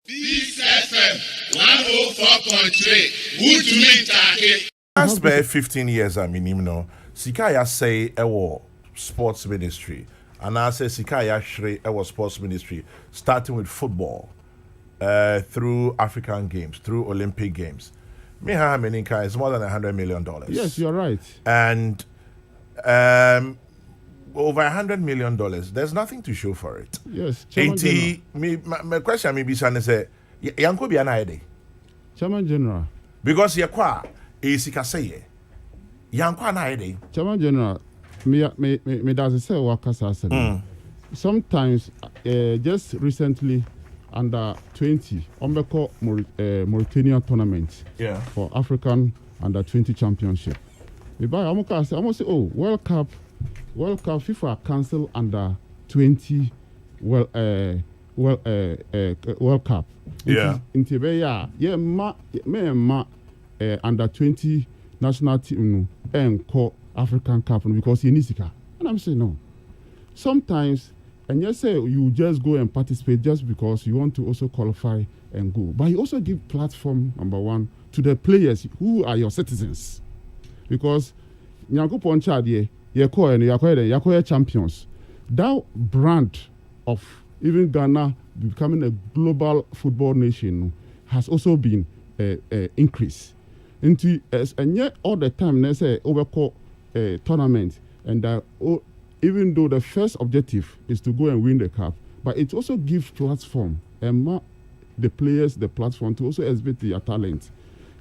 Peace FM 104.3. Good to meet you. Last 15 years, I mean, you know, Sikaya say sports ministry, and I say Sikaya Shri sports ministry, starting with football, through African Games, through Olympic Games. Miha Meninka is more than $100 million. Yes, you're right. And over $100 million, there's nothing to show for it. Yes, my question may be say, Yanko be an idea. Chairman General. Because Yakwa is Sikaseye. Yanko na idea. Chairman General, me does say Wakasa. Sometimes, just recently, under 20, Ombeko Mauritania tournament for African under 20 championship. We buy almost say, oh, World Cup, FIFA cancel under 20 World Cup. Under 20 national team and call African Cup because you need Sika. And I'm saying no. Sometimes, and you say you just go and participate just because you want to also qualify and go. But you also give platform, number one, to the players who are your citizens. Because Nyanko Ponchad, you're champions. That brand of even Ghana becoming a global football nation has also been increased. And yet all the time, they say overcall tournament and even though the first objective is to go and win the cup, but it also gives platform and the players the platform to also exhibit their talent.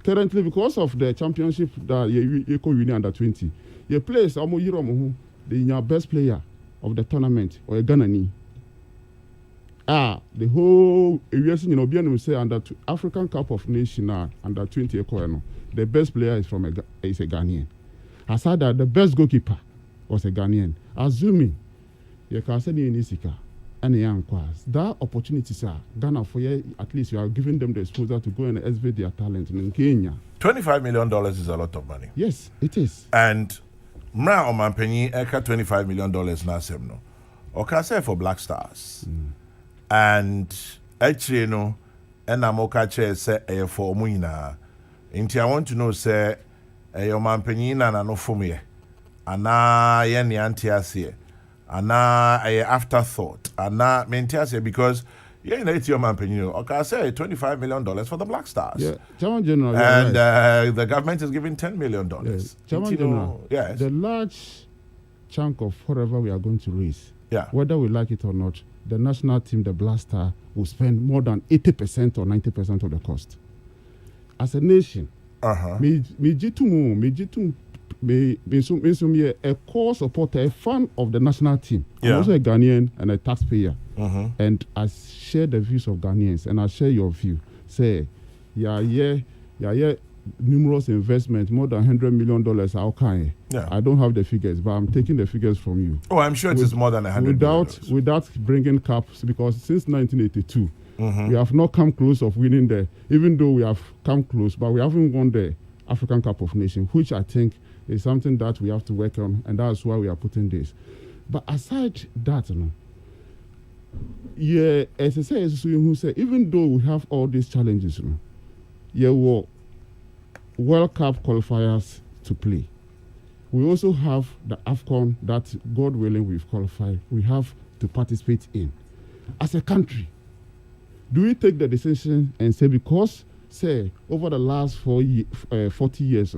Currently, because of the championship that you win under 20, your players are more the best player of the tournament or a Ghanaian. The whole area, say under African Cup of Nations under 20 the best player is a Ghanaian. Aside that, the best goalkeeper was a Ghanaian. Assuming you can send in Isika and the young class, that opportunities are Ghana for you, at least you are giving them the exposure to go and exhibit their talent in Kenya. $25 million is a lot of money. Yes, it is. And Mra Omanpenyi eka $25 million na semno. Oka say for Black Stars. And actually, no, and I'm okay say for Muina. Inti I want to know say Omanpenyi na no for me. Ana yen antiasie. Ana afterthought. Ana mentiasie because yeah, it's your man penny. Okay, I say $25 million for the Black Stars. Yeah, Chairman General. And right. The government is giving $10 million. Yes. Chairman General. Yes. The large chunk of whatever we are going to raise, whether we like it or not, the national team, the Black Star, will spend more than 80% or 90% of the cost. As a nation, a core supporter, a fan of the national team. I'm also a Ghanaian and a taxpayer. And I share the views of Ghanaians and I share your view. Say, numerous investment, more than $100 million. I don't have the figures, but I'm taking the figures from you. Oh, I'm sure it is more than $100 million. Without bringing caps, because since 1982, we have not come close of winning even though we have come close, but we haven't won the African Cup of Nations, which I think is something that we have to work on, and that's why we are putting this. But aside that, as I say, who say, even though we have all these challenges, were World Cup qualifiers to play. We also have the AFCON that, God willing, we've qualified. We have to participate in. As a country, do we take the decision and say, because, say, over the last 40 years,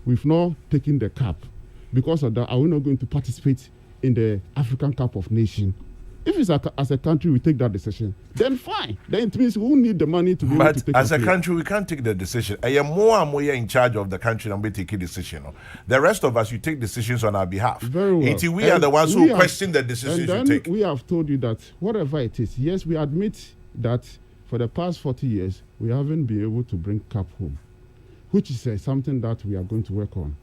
we've not taken the cup. Because of that, are we not going to participate in the African Cup of Nations? If it's as a country we take that decision, then fine. Then it means we need the money to be able to take it. But as a country, we can't take the decision. I am more and more in charge of the country and we take a decision. The rest of us, you take decisions on our behalf. Very well. Until we are the ones who question the decisions you take. We have told you that whatever it is, yes, we admit that for the past 40 years, we haven't been able to bring CAP home, which is something that we are going to work on.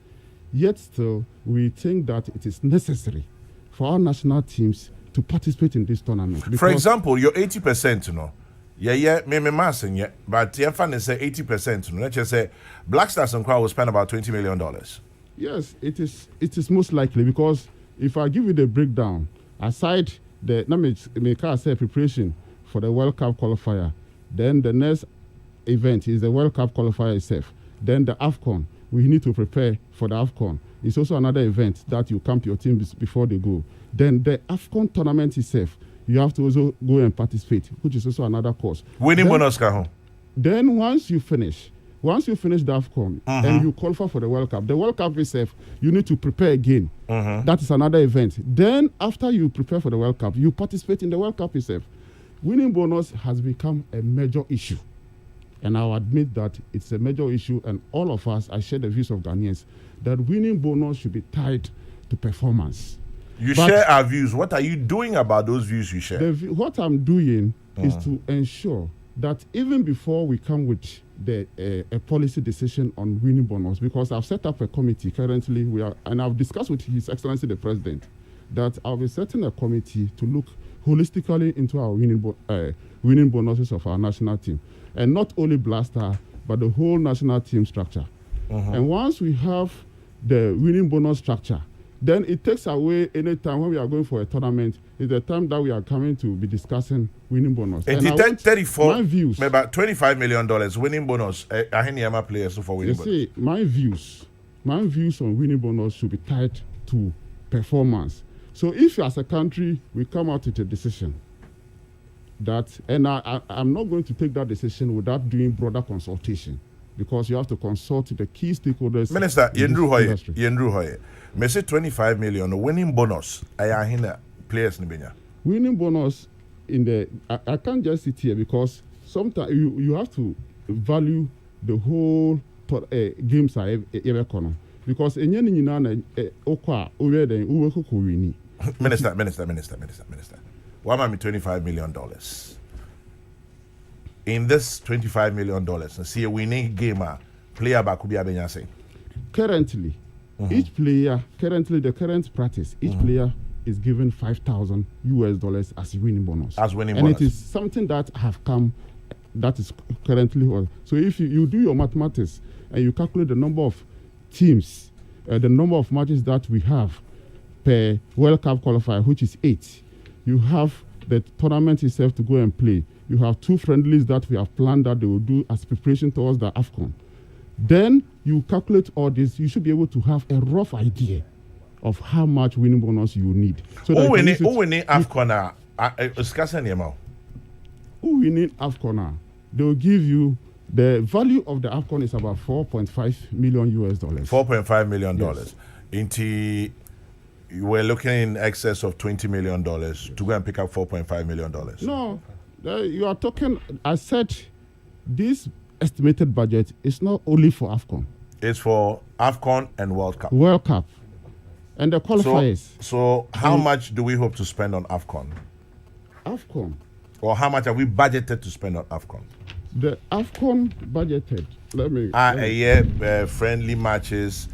Yet still, we think that it is necessary for our national teams to participate in this tournament. For example, your 80%, but the fan say 80%. Let's just say Black Stars and Crowd will spend about $20 million. Yes, it is most likely, because if I give you the breakdown, aside the preparation for the World Cup qualifier, Then the next event is the World Cup qualifier itself. Then the AFCON. We need to prepare for the AFCON. It's also another event that you camp your teams before they go. Then the AFCON tournament itself, you have to also go and participate, which is also another course. Winning bonus, Kaho. Then once you finish the AFCON and you qualify for the World Cup itself, you need to prepare again. That is another event. Then after you prepare for the World Cup, you participate in the World Cup itself. Winning bonus has become a major issue. And I'll admit that it's a major issue, and all of us, I share the views of Ghanaians, that winning bonus should be tied to performance. You share our views. What are you doing about those views you share? What I'm doing is to ensure that even before we come with a policy decision on winning bonus, because I've set up a committee currently, and I've discussed with His Excellency the President that I'll be setting a committee to look holistically into our winning bonuses of our national team. And not only Blaster, but the whole national team structure. And once we have the winning bonus structure, then it takes away any time when we are going for a tournament. It's the time that we are coming to be discussing winning bonus. And I want 34, my views, about $25 million winning bonus. I players for winning bonus. See, my views on winning bonus should be tied to performance. So if as a country we come out with a decision that, and I'm not going to take that decision without doing broader consultation, because you have to consult the key stakeholders. Minister, Yendru Hoye, me say 25 million winning bonus. Players Nibenya. Winning bonus I can't just sit here, because sometimes you have to value the whole games are ever corner. Because Minister. Why am I $25 million? In this $25 million, and see a winning gamer, player Bakubi Abenyase. Currently, the current practice, each player is given $5,000 as winning bonus. And it is something that have come, that is currently. So if you do your mathematics and you calculate the number of teams, the number of matches that we have per World Cup qualifier, which is 8. You have the tournament itself to go and play. You have 2 friendlies that we have planned that they will do as preparation towards the AFCON. Then you calculate all this, you should be able to have a rough idea of how much winning bonus you need. So who winning AFCON? Who winning AFCON? They will give you the value of the AFCON is about $4.5 million. $4.5 million. Yes. You were looking in excess of $20 million to go and pick up $4.5 million. No, you are talking. I said this estimated budget is not only for AFCON. It's for AFCON and World Cup. World Cup. And the qualifiers. So how much do we hope to spend on AFCON? AFCON. Or how much have we budgeted to spend on AFCON? The AFCON budgeted. Friendly matches,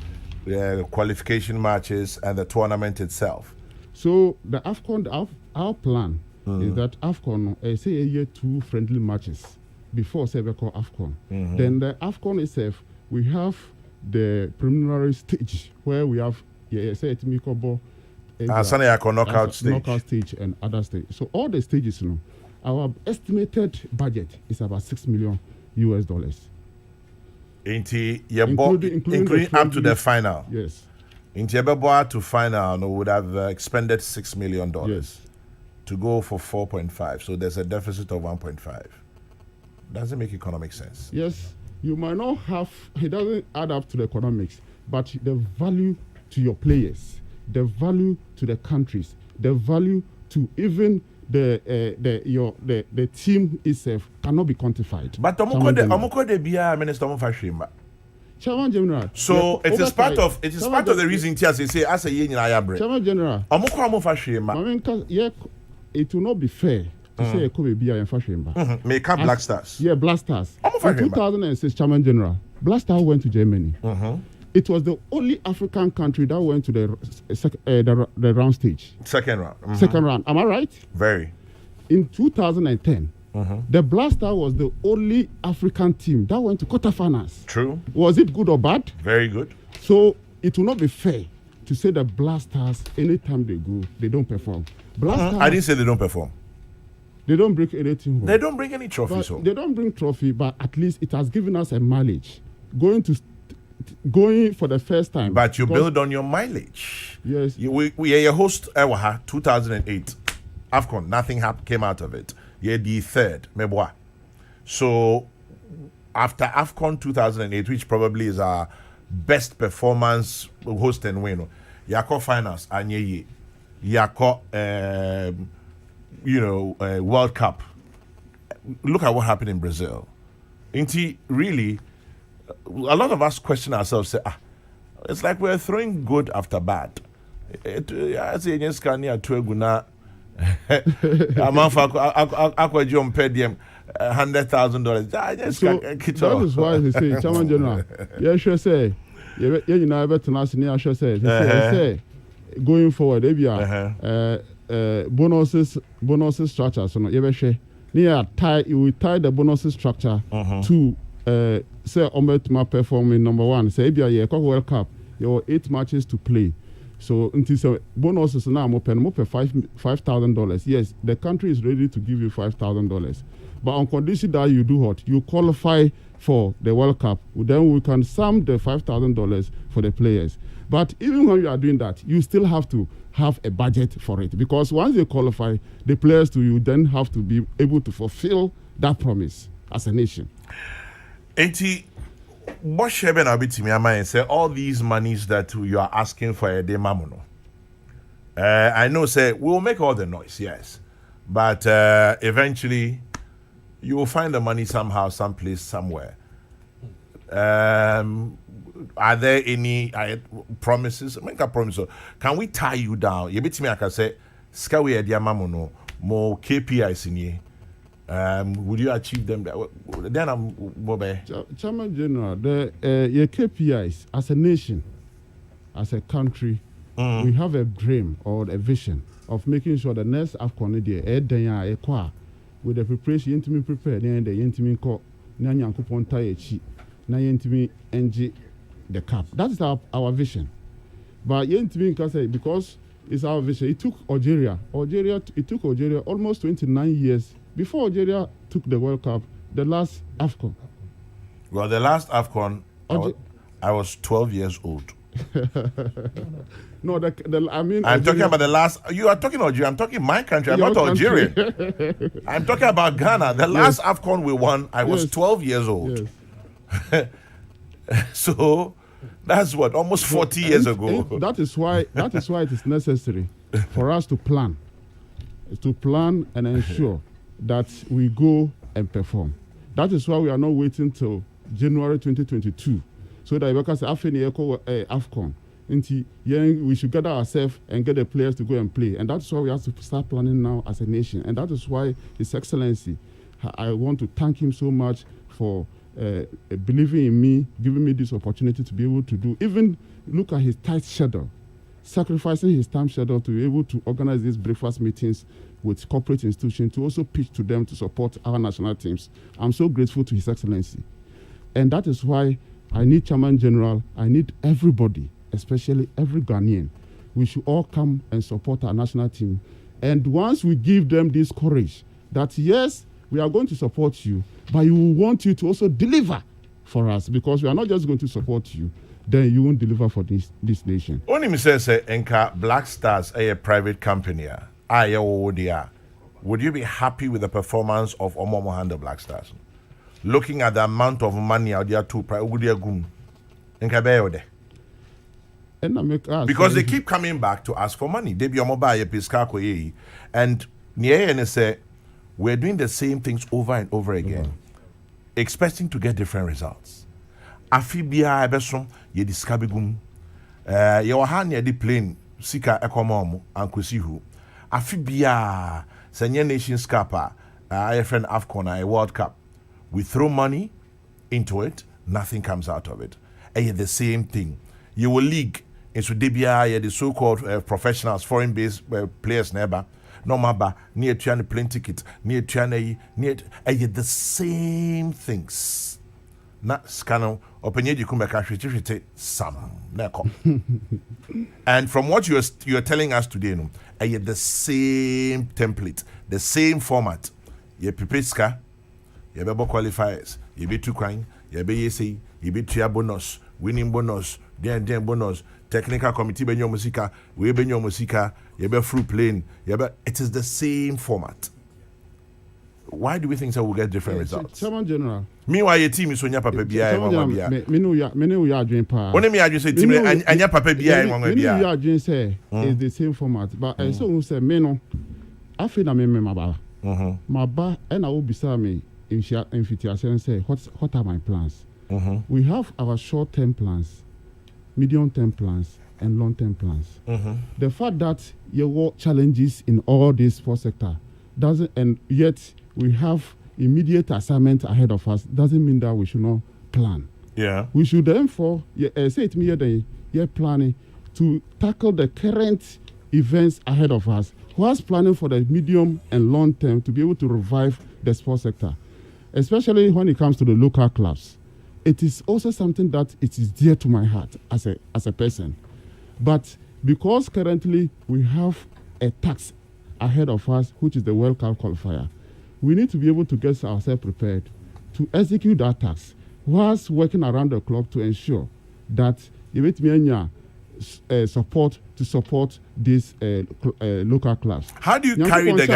qualification matches, and the tournament itself. So the AFCON, our plan is that AFCON, say a year 2 friendly matches before Sefa Kayi AFCON. Then the AFCON itself, we have the preliminary stage where we have knockout stage and other stage. So all the stages, our estimated budget is about $6 million. Including up to the final. Yes. To final, would have expended $6 million. Yes. To go for 4.5. So there's a deficit of 1.5. Doesn't make economic sense. Yes. You might not have, it doesn't add up to the economics, but the value to your players, the value to the countries, the value to even the team itself cannot be quantified. But Minister Chairman General. So it is part of the reason TSA say as a union I am. Chairman General. It will not be fair to say a Kobe Bia and Fashimba. Make up Black Stars. Yeah, Black Stars. In 2006, Chairman General, Black Stars went to Germany. It was the only African country that went to the round stage. Second round. Second round. Am I right? Very. In 2010, the Black Stars was the only African team that went to quarterfinals. True. Was it good or bad? Very good. So it will not be fair to say that Black Stars, anytime they go, they don't perform. I didn't say they don't perform. They don't bring anything home. They don't bring any trophies home. They don't bring trophy, but at least it has given us a mileage. Going for the first time. But you build on your mileage. Yes. We are your host, 2008. AFCON, nothing came out of it. You're the third, Meboa. So, after AFCON 2008, which probably is our best performance host and win, Yako finals, Anye Yako, World Cup. Look at what happened in Brazil. Really, a lot of us question ourselves, say, it's like we're throwing good after bad. I say, yes, can you $100,000? So that is why he say, Chairman General, yeah, sure say, you know, better than us, yeah, sure say, going forward, maybe bonuses structure. So no, you will tie the bonuses structure to say Ometma performing number one. Say if you are World Cup, you have 8 matches to play. So until bonuses now more $5,000. Yes, the country is ready to give you $5,000. But on condition that you do what? You qualify for the World Cup. Then we can sum the $5,000 for the players. But even when you are doing that, you still have to have a budget for it. Because once you qualify, the players to you then have to be able to fulfill that promise as a nation. What Sheben Abitimi say all these monies that you are asking for a day mamuno. I know say we will make all the noise, yes. But eventually you will find the money somehow, someplace, somewhere. Are there any promises? Make a promise. Can we tie you down? You bit me, I can say, Skawi Edia Mamuno, more KPIs in ye. Would you achieve them? Then I'm Bobe. Chairman General, your KPIs as a nation, as a country, we have a dream or a vision of making sure the next AFCON with the preparation intimate prepared and the intimate co Nyan Coupon Taichi, Nayentimi NG the cap. That is our vision. But Yentimi because it's our vision. It took Algeria almost 29 years before Algeria took the World Cup, the last AFCON. Well, the last AFCON, I was 12 years old. No, I mean... I'm talking about the last... You are talking Algeria. I'm talking my country. I'm not Algerian. I'm talking about Ghana. The last AFCON we won, I was 12 years old. Yes. So, that's what, almost 40 years ago. That is why it is necessary for us to plan and ensure that we go and perform. That is why we are not waiting till January 2022. So that because AFCON, we should gather ourselves and get the players to go and play. And that's why we have to start planning now as a nation. And that is why His Excellency, I want to thank him so much for believing in me, giving me this opportunity to be able to do, even look at his tight schedule, sacrificing his time schedule to be able to organize these breakfast meetings with corporate institutions to also pitch to them to support our national teams. I'm so grateful to His Excellency. And that is why I need Chairman General, I need everybody, especially every Ghanaian. We should all come and support our national team. And once we give them this courage that yes, we are going to support you, but we want you to also deliver for us, because we are not just going to support you, then you won't deliver for this nation. Only me say Enka Black Stars a private company. Would you be happy with the performance of Omo Mohando Black Stars? Looking at the amount of money out there to because they keep coming back to ask for money. They be and say we're doing the same things over and over again, expecting to get different results. Afibia ebesom ye diskabigum ye wahan ye di plane sika ekomom ankwesihu afibia senye nations cup IFN AFCON a World Cup. We throw money into it, nothing comes out of it. And the same thing. You will league in Sudebia, the so-called professionals, foreign-based players, never. No matter near to plane ticket, near to the same things. na scano openye di kumeka hwete sam na ko. And from what you're telling us today, no, the same template, the same format. You prepare ska, you be qualifiers, you be two crime, you be say, you be tria bonus, winning bonus, then bonus, technical committee be your musika, we be your musika, you be fruit plane, it is the same format. Why do we think that we'll get different results? Chairman General. Meanwhile, your team is on your papa BI. Me know you are doing pa. Only me I just say team and your papa BI one way. Me know you are doing say is the same format, but I so say me no. I feel na me maba. Maba and I will be me invitation say what are my plans? We have our short-term plans, medium-term plans, and long-term plans. The fact that you got challenges in all this sports sector doesn't, and yet we have immediate assignment ahead of us, doesn't mean that we should not plan. Yeah. We should therefore say it me you're planning to tackle the current events ahead of us, whilst planning for the medium and long term to be able to revive the sports sector, especially when it comes to the local clubs. It is also something that it is dear to my heart as a person. But because currently we have a tax ahead of us, which is the World Cup qualifier, we need to be able to get ourselves prepared to execute that task whilst working around the clock to ensure that support these local clubs. How do you carry the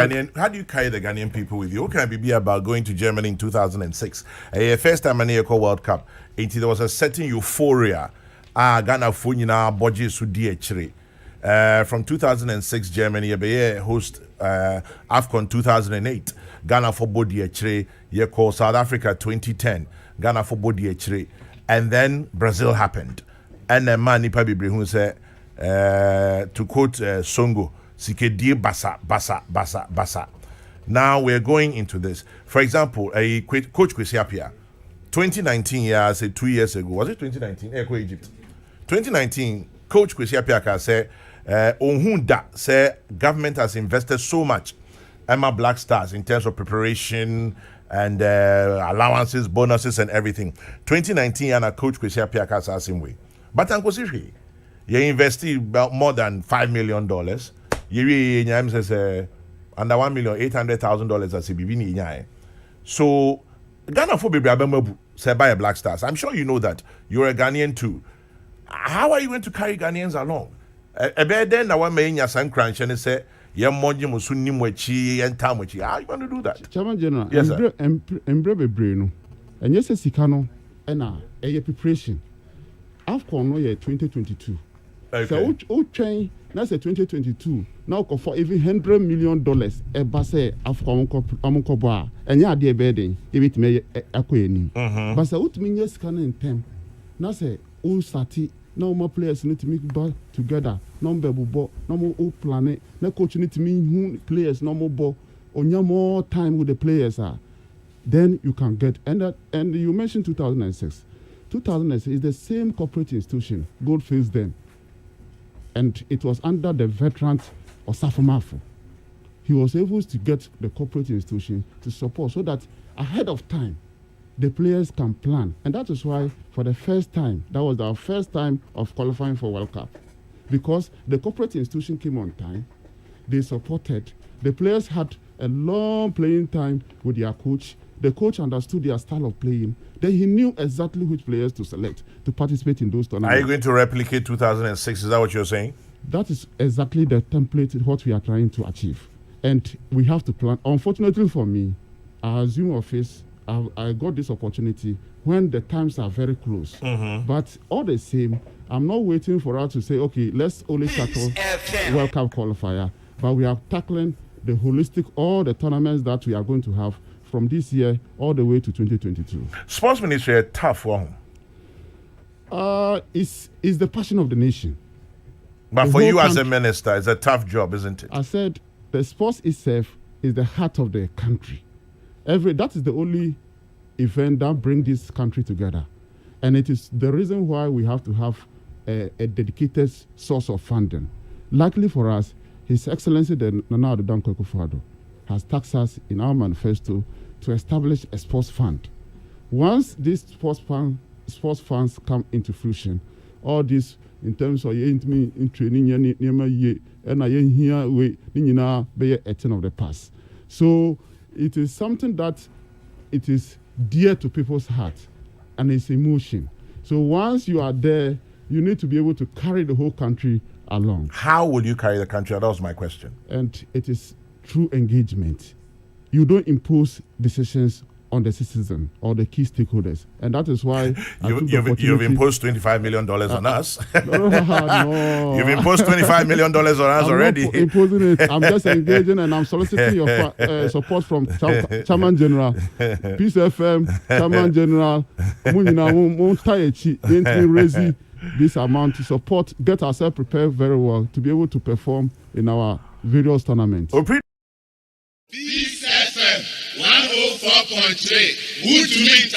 Ghanaian people with you? What can it be about going to Germany in 2006? First time in the World Cup, there was a certain euphoria. Ghana Funyina Boji Sudi from 2006, Germany be host AFCON 2008. Ghana for Bodi Echre, South Africa 2010. Ghana for Bodi Echre, and then Brazil happened. And then man nipa bibre who said to quote Songo, Sikedi basa. Now we're going into this. For example, a coach Kwesi Appiah, 2019, I said 2 years ago. Was it 2019? Egypt. 2019, Coach Kwesi Appiah said, Onhunda say government has invested so much Emma Black Stars in terms of preparation and allowances, bonuses, and everything. 2019, and a Coach Kwesi Appiah has the same way. But Uncle Siri, you invested about more than $5 million. You says under $1,800,000 as a BB. So Ghana for Bibi say by Black Stars. I'm sure you know that. You're a Ghanaian too. How are you going to carry Ghanaians along? Then na one may san crunch and say, how are you going to do that? Chairman General, yes, sir. And yes, Sikano, and a preparation. AFCON no year 2022. Okay. So train that's a 2022. Now for even $100 million say AFCON amunkoba and ya de bedding if it may akweni. But so mean yes can in time. Now say all starty now more players need to make ball together. Number ball, no more planning. Now coach need to mean who players no more ball. On your more time with the players are. Then you can get and you mentioned 2006. 2006 is the same corporate institution, Goldfields then. And it was under the veteran Osafo. He was able to get the corporate institution to support so that ahead of time, the players can plan. And that is why for the first time, that was our first time of qualifying for World Cup. Because the corporate institution came on time, they supported, the players had a long playing time with their coach. The coach understood their style of playing. Then he knew exactly which players to select to participate in those tournaments. Are you going to replicate 2006? Is that what you're saying? That is exactly the template, what we are trying to achieve. And we have to plan. Unfortunately for me, I assume office, I got this opportunity when the times are very close. But all the same, I'm not waiting for us to say, okay, let's only tackle World Cup qualifier. But we are tackling the holistic, all the tournaments that we are going to have from this year all the way to 2022. Sports ministry a tough one. It's the passion of the nation. But the for you as a minister, it's a tough job, isn't it? I said the sports itself is the heart of the country. That is the only event that brings this country together. And it is the reason why we have to have a dedicated source of funding. Luckily for us, His Excellency the Nana Addo Dankwa Akufo-Addo has tasked us in our manifesto to establish a sports fund Once these sports funds come into fruition, all this in terms of in training and here we be a thing of the past. So it is something that it is dear to people's heart and it's emotion. So once you are there, you need to be able to carry the whole country along. How will you carry the country? That was my question. And it is through engagement. You don't impose decisions on the citizen or the key stakeholders, and that is why you've imposed $25 million on us. No. You've imposed $25 million on us already. I'm not imposing it. I'm just engaging, and I'm soliciting your support from Chairman General, Peace FM, Chairman General. Raise this amount to support, get ourselves prepared very well to be able to perform in our various tournaments. Peace FM 104.3. Who to meet